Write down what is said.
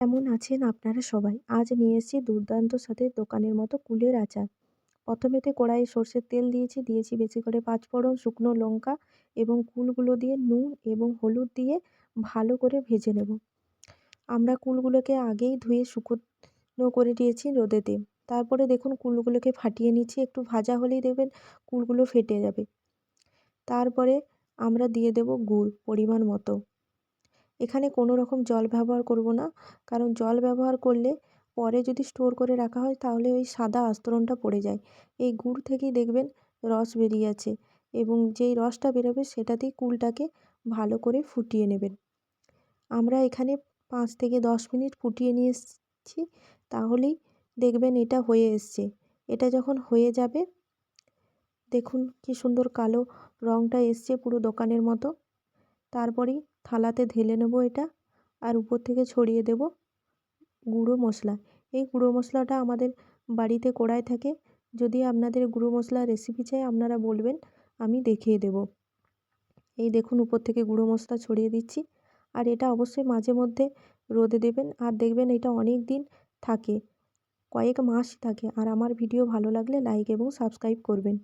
কেমন আছেন আপনারা সবাই? আজ নিয়ে এসেছি দুর্দান্ত স্বাদের দোকানের মতো কুলের আচার। প্রথমেতে কড়াইয়ে সর্ষের তেল দিয়েছি বেশি করে পাঁচফোড়ন, শুকনো লঙ্কা এবং কুলগুলো দিয়ে নুন এবং হলুদ দিয়ে ভালো করে ভেজে নেব। আমরা কুলগুলোকে আগেই ধুয়ে শুকনো করে দিয়েছি রোদেতে। তারপরে দেখুন কুলগুলোকে ফাটিয়ে নিচ্ছি, একটু ভাজা হলেই দেখবেন কুলগুলো ফেটে যাবে। তারপরে আমরা দিয়ে দেব গুড় পরিমাণ মতো। এখানে কোনো রকম জল ব্যবহার করব না, কারণ জল ব্যবহার করলে পরে যদি স্টোর করে রাখা হয় তাহলে ওই সাদা আস্তরণটা পড়ে যায়। এই গুড় থেকেই দেখবেন রস বেরিয়ে আছে এবং যেই রসটা বেরোবে সেটাতেই কুলটাকে ভালো করে ফুটিয়ে নেবেন। আমরা এখানে 5 থেকে 10 মিনিট ফুটিয়ে নিয়ে এসেছি, তাহলেই দেখবেন এটা হয়ে এসছে। এটা যখন হয়ে যাবে দেখুন কি সুন্দর কালো রঙটা এসছে পুরো দোকানের মতো। তারপরেই থালাতে ঢেলে নেব এটা, আর উপর থেকে ছড়িয়ে দেব গুঁড়ো মশলা। এই গুঁড়ো মশলাটা আমাদের বাড়িতে কড়াই থাকে। যদি আপনাদের গুঁড়ো মশলার রেসিপি চাই আপনারা বলবেন, আমি দেখিয়ে দেব। এই দেখুন উপর থেকে গুঁড়ো মশলা ছড়িয়ে দিচ্ছি। আর এটা অবশ্যই মাঝে মধ্যে রোদে দেবেন, আর দেখবেন এটা অনেক দিন থাকে, কয়েক মাস থাকে। আর আমার ভিডিও ভালো লাগলে লাইক এবং সাবস্ক্রাইব করবেন।